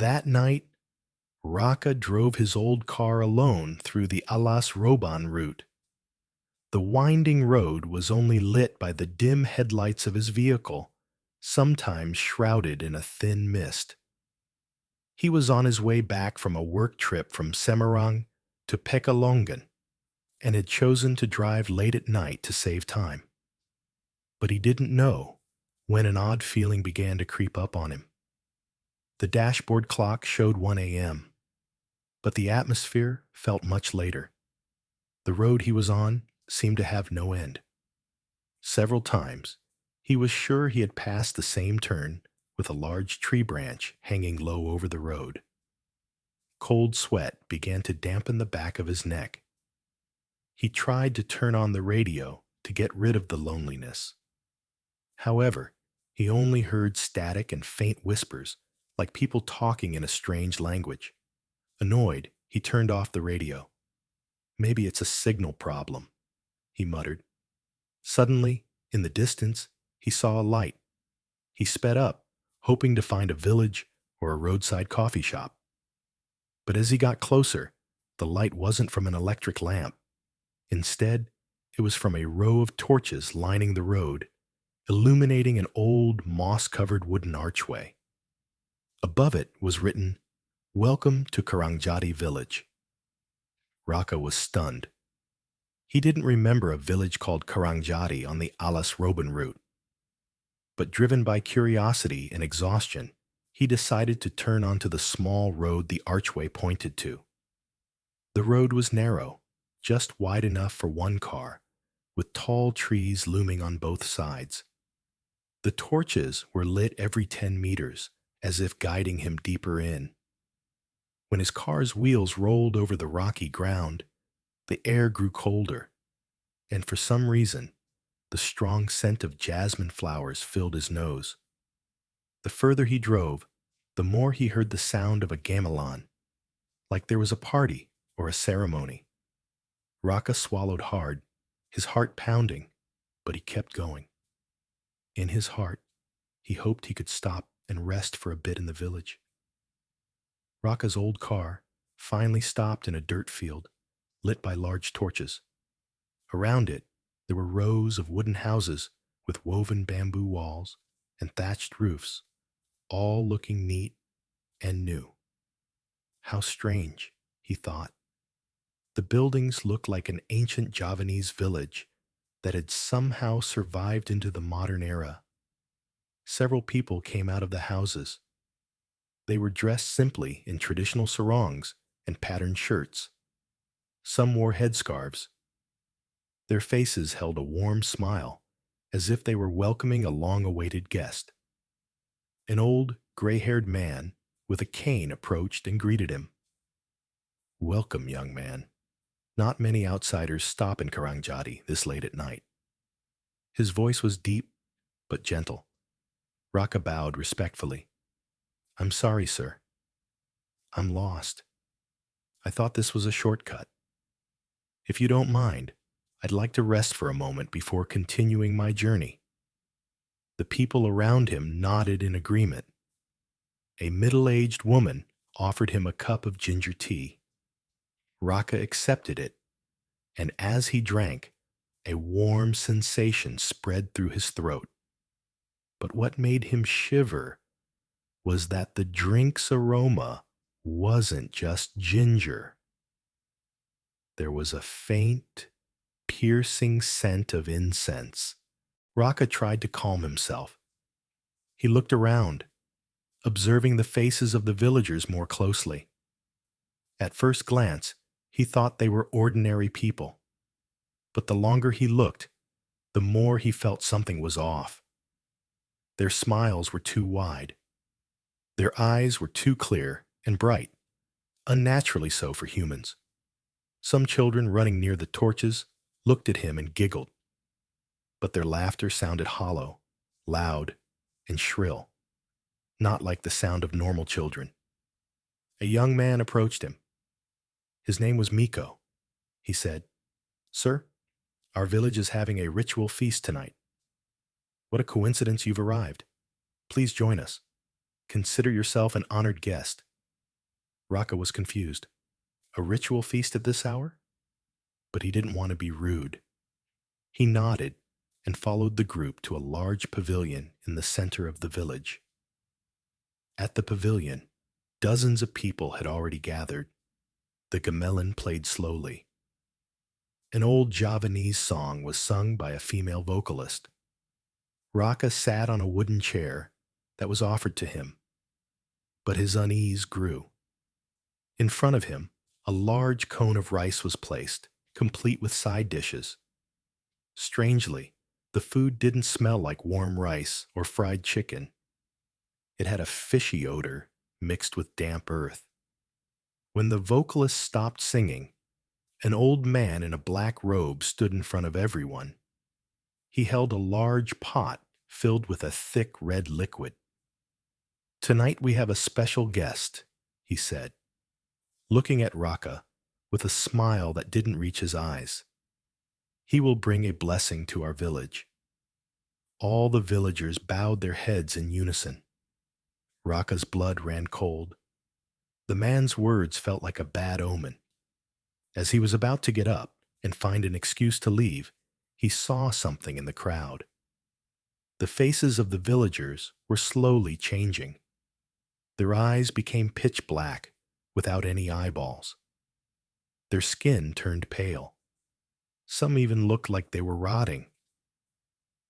That night, Raka drove his old car alone through the Alas Roban route. The winding road was only lit by the dim headlights of his vehicle, sometimes shrouded in a thin mist. He was on his way back from a work trip from Semarang to Pekalongan and had chosen to drive late at night to save time. But he didn't know when an odd feeling began to creep up on him. The dashboard clock showed 1 a.m., but the atmosphere felt much later. The road he was on seemed to have no end. Several times, he was sure he had passed the same turn with a large tree branch hanging low over the road. Cold sweat began to dampen the back of his neck. He tried to turn on the radio to get rid of the loneliness. However, he only heard static and faint whispers, like people talking in a strange language. Annoyed, he turned off the radio. "Maybe it's a signal problem," he muttered. Suddenly, in the distance, he saw a light. He sped up, hoping to find a village or a roadside coffee shop. But as he got closer, the light wasn't from an electric lamp. Instead, it was from a row of torches lining the road, illuminating an old, moss-covered wooden archway. Above it was written, "Welcome to Karangjati Village." Raka was stunned. He didn't remember a village called Karangjati on the Alas Roban route. But driven by curiosity and exhaustion, he decided to turn onto the small road the archway pointed to. The road was narrow, just wide enough for one car, with tall trees looming on both sides. The torches were lit every 10 meters, as if guiding him deeper in. When his car's wheels rolled over the rocky ground, the air grew colder, and for some reason, the strong scent of jasmine flowers filled his nose. The further he drove, the more he heard the sound of a gamelan, like there was a party or a ceremony. Raka swallowed hard, his heart pounding, but he kept going. In his heart, he hoped he could stop and rest for a bit in the village. Raka's old car finally stopped in a dirt field, lit by large torches. Around it, there were rows of wooden houses with woven bamboo walls and thatched roofs, all looking neat and new. How strange, he thought. The buildings looked like an ancient Javanese village that had somehow survived into the modern era. Several people came out of the houses. They were dressed simply in traditional sarongs and patterned shirts. Some wore headscarves. Their faces held a warm smile, as if they were welcoming a long-awaited guest. An old, gray-haired man with a cane approached and greeted him. "Welcome, young man. Not many outsiders stop in Karangjati this late at night." His voice was deep but gentle. Raka bowed respectfully. "I'm sorry, sir. I'm lost. I thought this was a shortcut. If you don't mind, I'd like to rest for a moment before continuing my journey." The people around him nodded in agreement. A middle-aged woman offered him a cup of ginger tea. Raka accepted it, and as he drank, a warm sensation spread through his throat. But what made him shiver was that the drink's aroma wasn't just ginger. There was a faint, piercing scent of incense. Raka tried to calm himself. He looked around, observing the faces of the villagers more closely. At first glance, he thought they were ordinary people. But the longer he looked, the more he felt something was off. Their smiles were too wide. Their eyes were too clear and bright, unnaturally so for humans. Some children running near the torches looked at him and giggled, but their laughter sounded hollow, loud, and shrill, not like the sound of normal children. A young man approached him. His name was Miko. He said, "Sir, our village is having a ritual feast tonight. What a coincidence you've arrived. Please join us. Consider yourself an honored guest." Raka was confused. A ritual feast at this hour? But he didn't want to be rude. He nodded and followed the group to a large pavilion in the center of the village. At the pavilion, dozens of people had already gathered. The gamelan played slowly. An old Javanese song was sung by a female vocalist. Raka sat on a wooden chair that was offered to him, but his unease grew. In front of him, a large cone of rice was placed, complete with side dishes. Strangely, the food didn't smell like warm rice or fried chicken. It had a fishy odor mixed with damp earth. When the vocalist stopped singing, an old man in a black robe stood in front of everyone. He held a large pot filled with a thick red liquid. "Tonight we have a special guest," he said, looking at Raka with a smile that didn't reach his eyes. "He will bring a blessing to our village." All the villagers bowed their heads in unison. Raka's blood ran cold. The man's words felt like a bad omen. As he was about to get up and find an excuse to leave, he saw something in the crowd. The faces of the villagers were slowly changing. Their eyes became pitch black, without any eyeballs. Their skin turned pale. Some even looked like they were rotting.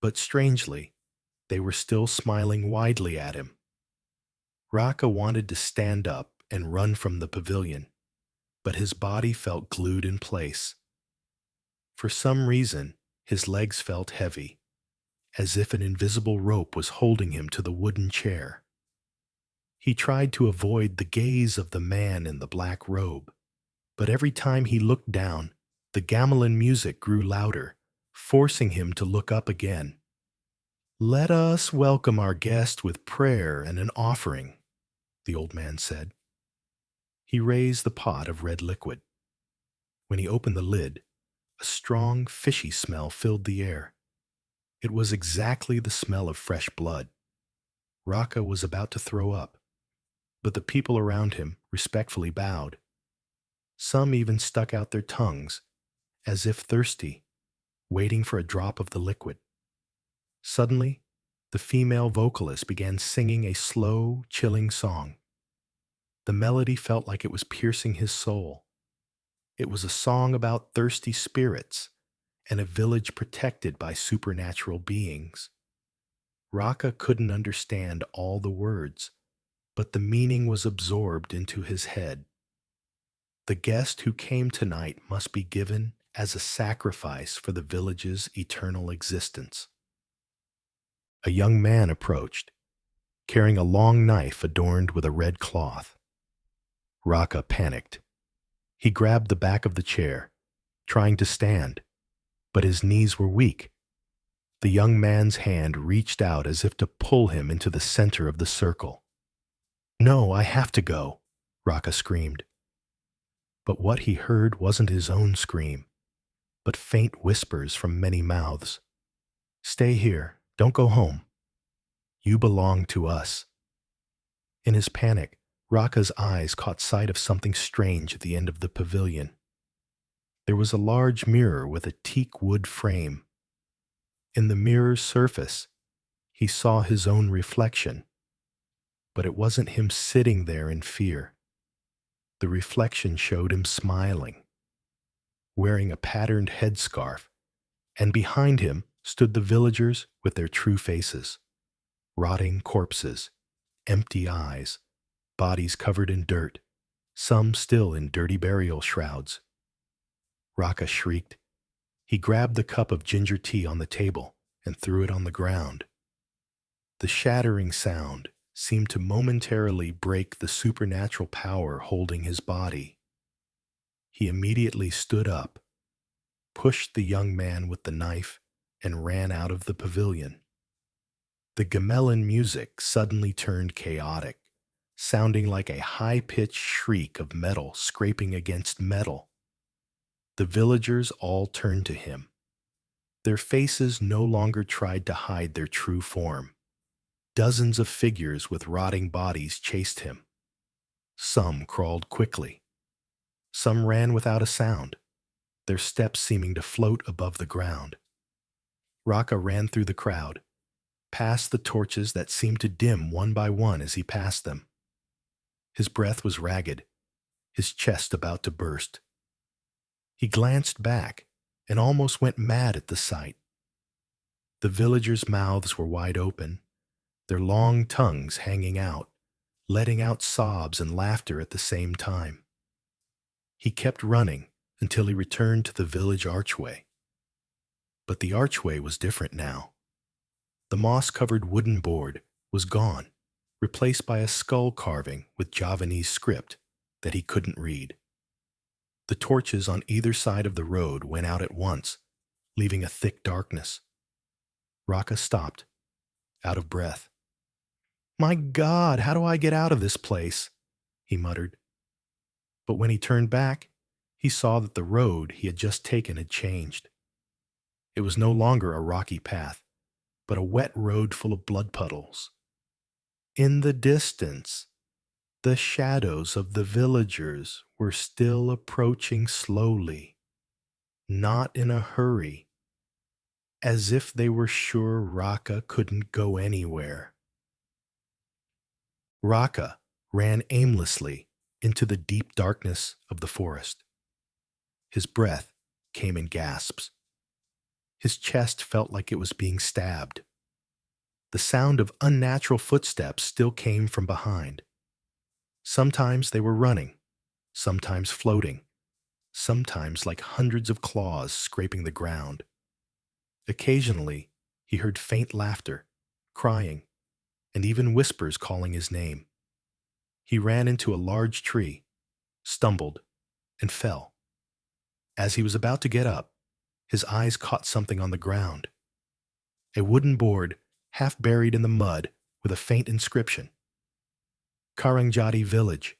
But strangely, they were still smiling widely at him. Raka wanted to stand up and run from the pavilion, but his body felt glued in place. For some reason, his legs felt heavy, as if an invisible rope was holding him to the wooden chair. He tried to avoid the gaze of the man in the black robe, but every time he looked down, the gamelan music grew louder, forcing him to look up again. "Let us welcome our guest with prayer and an offering," the old man said. He raised the pot of red liquid. When he opened the lid, a strong, fishy smell filled the air. It was exactly the smell of fresh blood. Raka was about to throw up, but the people around him respectfully bowed. Some even stuck out their tongues, as if thirsty, waiting for a drop of the liquid. Suddenly, the female vocalist began singing a slow, chilling song. The melody felt like it was piercing his soul. It was a song about thirsty spirits and a village protected by supernatural beings. Raka couldn't understand all the words, but the meaning was absorbed into his head. The guest who came tonight must be given as a sacrifice for the village's eternal existence. A young man approached, carrying a long knife adorned with a red cloth. Raka panicked. He grabbed the back of the chair, trying to stand, but his knees were weak. The young man's hand reached out as if to pull him into the center of the circle. "No, I have to go," Raka screamed. But what he heard wasn't his own scream, but faint whispers from many mouths. "Stay here. Don't go home. You belong to us." In his panic, Raka's eyes caught sight of something strange at the end of the pavilion. There was a large mirror with a teak wood frame. In the mirror's surface, he saw his own reflection, but it wasn't him sitting there in fear. The reflection showed him smiling, wearing a patterned headscarf, and behind him stood the villagers with their true faces: rotting corpses, empty eyes, bodies covered in dirt, some still in dirty burial shrouds. Raka shrieked. He grabbed the cup of ginger tea on the table and threw it on the ground. The shattering sound seemed to momentarily break the supernatural power holding his body. He immediately stood up, pushed the young man with the knife, and ran out of the pavilion. The gamelan music suddenly turned chaotic, sounding like a high-pitched shriek of metal scraping against metal. The villagers all turned to him. Their faces no longer tried to hide their true form. Dozens of figures with rotting bodies chased him. Some crawled quickly. Some ran without a sound, their steps seeming to float above the ground. Raka ran through the crowd, past the torches that seemed to dim one by one as he passed them. His breath was ragged, his chest about to burst. He glanced back and almost went mad at the sight. The villagers' mouths were wide open, their long tongues hanging out, letting out sobs and laughter at the same time. He kept running until he returned to the village archway. But the archway was different now. The moss-covered wooden board was gone, replaced by a skull carving with Javanese script that he couldn't read. The torches on either side of the road went out at once, leaving a thick darkness. Raka stopped, out of breath. "My God, how do I get out of this place?" he muttered. But when he turned back, he saw that the road he had just taken had changed. It was no longer a rocky path, but a wet road full of blood puddles. In the distance, the shadows of the villagers were still approaching slowly, not in a hurry, as if they were sure Raka couldn't go anywhere. Raka ran aimlessly into the deep darkness of the forest. His breath came in gasps. His chest felt like it was being stabbed. The sound of unnatural footsteps still came from behind. Sometimes they were running, sometimes floating, sometimes like hundreds of claws scraping the ground. Occasionally, he heard faint laughter, crying, and even whispers calling his name. He ran into a large tree, stumbled, and fell. As he was about to get up, his eyes caught something on the ground. A wooden board half buried in the mud with a faint inscription. Karangjati Village,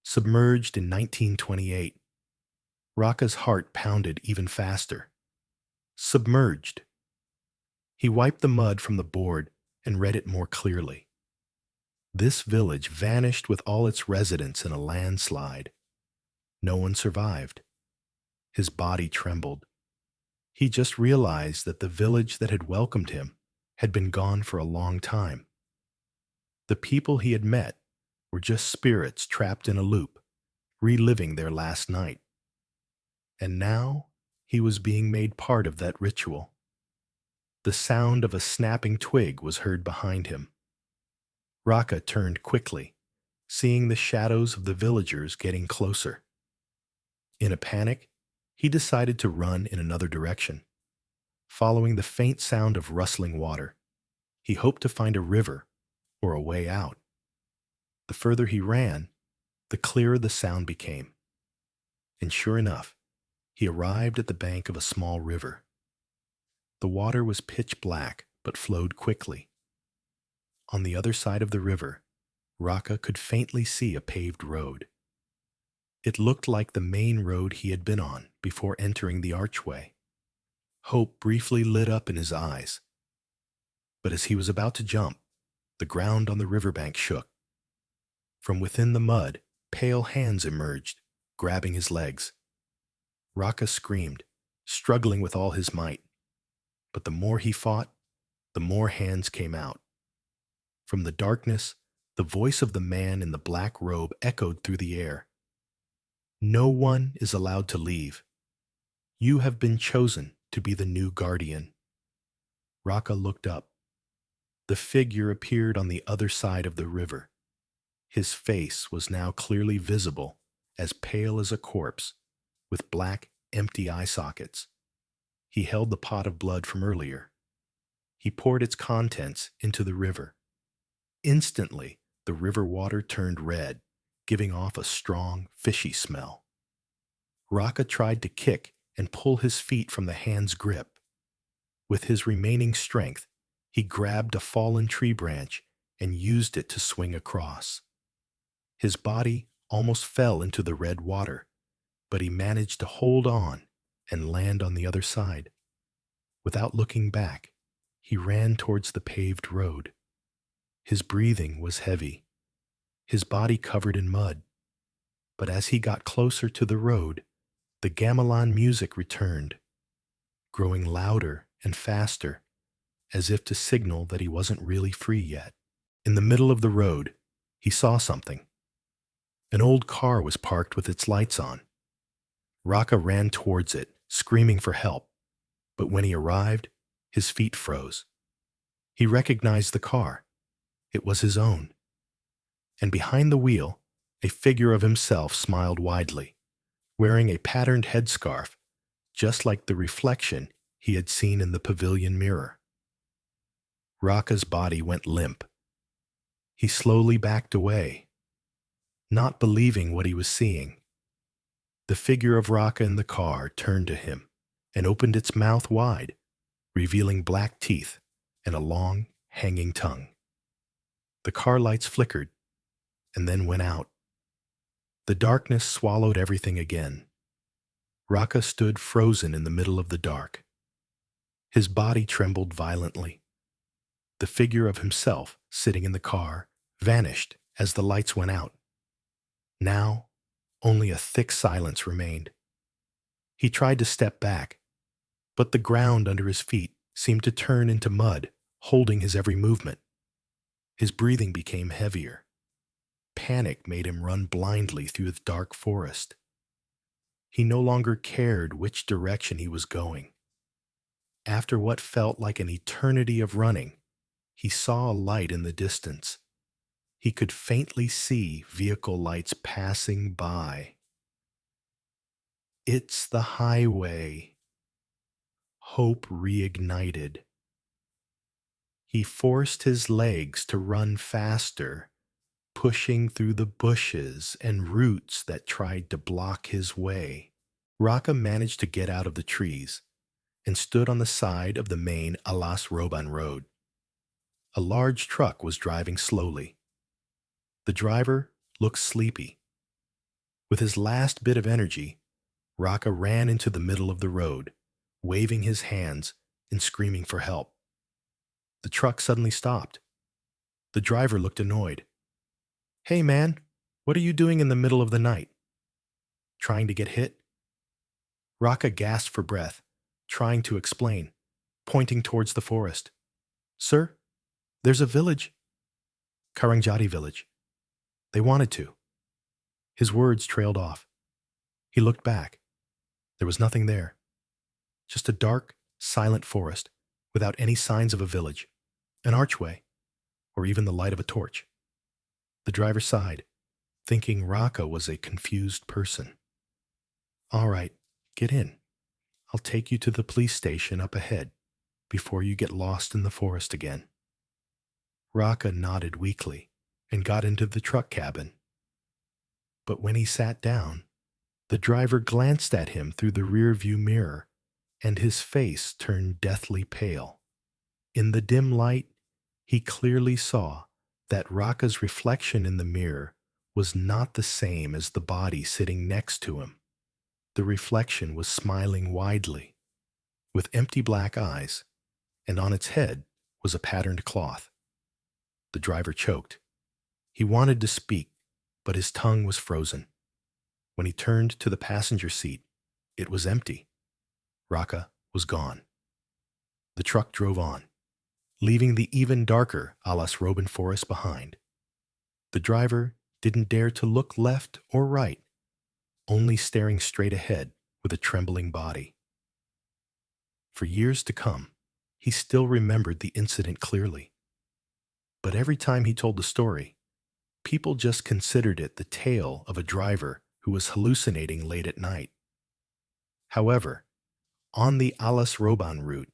submerged in 1928. Raka's heart pounded even faster. Submerged. He wiped the mud from the board and read it more clearly. This village vanished with all its residents in a landslide. No one survived. His body trembled. He just realized that the village that had welcomed him had been gone for a long time. The people he had met were just spirits trapped in a loop, reliving their last night. And now he was being made part of that ritual. The sound of a snapping twig was heard behind him. Raka turned quickly, seeing the shadows of the villagers getting closer. In a panic, he decided to run in another direction. Following the faint sound of rustling water, he hoped to find a river or a way out. The further he ran, the clearer the sound became. And sure enough, he arrived at the bank of a small river. The water was pitch black but flowed quickly. On the other side of the river, Raka could faintly see a paved road. It looked like the main road he had been on before entering the archway. Hope briefly lit up in his eyes. But as he was about to jump, the ground on the riverbank shook. From within the mud, pale hands emerged, grabbing his legs. Raka screamed, struggling with all his might. But the more he fought, the more hands came out. From the darkness, the voice of the man in the black robe echoed through the air. "No one is allowed to leave. You have been chosen to be the new guardian." Raka looked up. The figure appeared on the other side of the river. His face was now clearly visible, as pale as a corpse, with black, empty eye sockets. He held the pot of blood from earlier. He poured its contents into the river. Instantly, the river water turned red, giving off a strong, fishy smell. Raka tried to kick and pull his feet from the hand's grip. With his remaining strength, he grabbed a fallen tree branch and used it to swing across. His body almost fell into the red water, but he managed to hold on and land on the other side. Without looking back, he ran towards the paved road. His breathing was heavy, his body covered in mud, But as he got closer to the road, the gamelan music returned, growing louder and faster, as if to signal that he wasn't really free yet. In the middle of the road, he saw something. An old car was parked with its lights on. Raka ran towards it, screaming for help, but when he arrived, his feet froze. He recognized the car. It was his own. And behind the wheel, a figure of himself smiled widely, wearing a patterned headscarf, just like the reflection he had seen in the pavilion mirror. Raka's body went limp. He slowly backed away, not believing what he was seeing. The figure of Raka in the car turned to him and opened its mouth wide, revealing black teeth and a long, hanging tongue. The car lights flickered and then went out. The darkness swallowed everything again. Raka stood frozen in the middle of the dark. His body trembled violently. The figure of himself sitting in the car vanished as the lights went out. Now, only a thick silence remained. He tried to step back, but the ground under his feet seemed to turn into mud, holding his every movement. His breathing became heavier. Panic made him run blindly through the dark forest. He no longer cared which direction he was going. After what felt like an eternity of running, he saw a light in the distance. He could faintly see vehicle lights passing by. It's the highway. Hope reignited. He forced his legs to run faster, pushing through the bushes and roots that tried to block his way. Raka managed to get out of the trees and stood on the side of the main Roban road. A large truck was driving slowly. The driver looked sleepy. With his last bit of energy, Raka ran into the middle of the road, waving his hands and screaming for help. The truck suddenly stopped. The driver looked annoyed. "Hey man, what are you doing in the middle of the night? Trying to get hit?" Raka gasped for breath, trying to explain, pointing towards the forest. "Sir, there's a village." Karangjati village. They wanted to. His words trailed off. He looked back. There was nothing there. Just a dark, silent forest without any signs of a village, an archway, or even the light of a torch. The driver sighed, thinking Raka was a confused person. "All right, get in. I'll take you to the police station up ahead before you get lost in the forest again." Raka nodded weakly and got into the truck cabin. But when he sat down, the driver glanced at him through the rear-view mirror, and his face turned deathly pale. In the dim light, he clearly saw that Raka's reflection in the mirror was not the same as the body sitting next to him. The reflection was smiling widely, with empty black eyes, and on its head was a patterned cloth. The driver choked. He wanted to speak, but his tongue was frozen. When he turned to the passenger seat, it was empty. Raka was gone. The truck drove on, leaving the even darker Roban forest behind. The driver didn't dare to look left or right, only staring straight ahead with a trembling body. For years to come, he still remembered the incident clearly. But every time he told the story, people just considered it the tale of a driver who was hallucinating late at night. However, on the Roban route,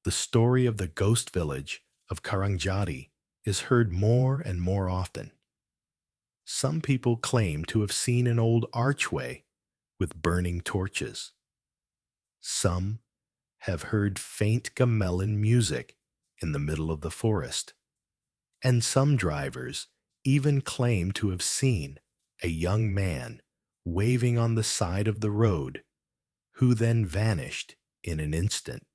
the story of the ghost village of Karangjati is heard more and more often. Some people claim to have seen an old archway with burning torches. Some have heard faint gamelan music in the middle of the forest. And some drivers even claim to have seen a young man waving on the side of the road, who then vanished in an instant.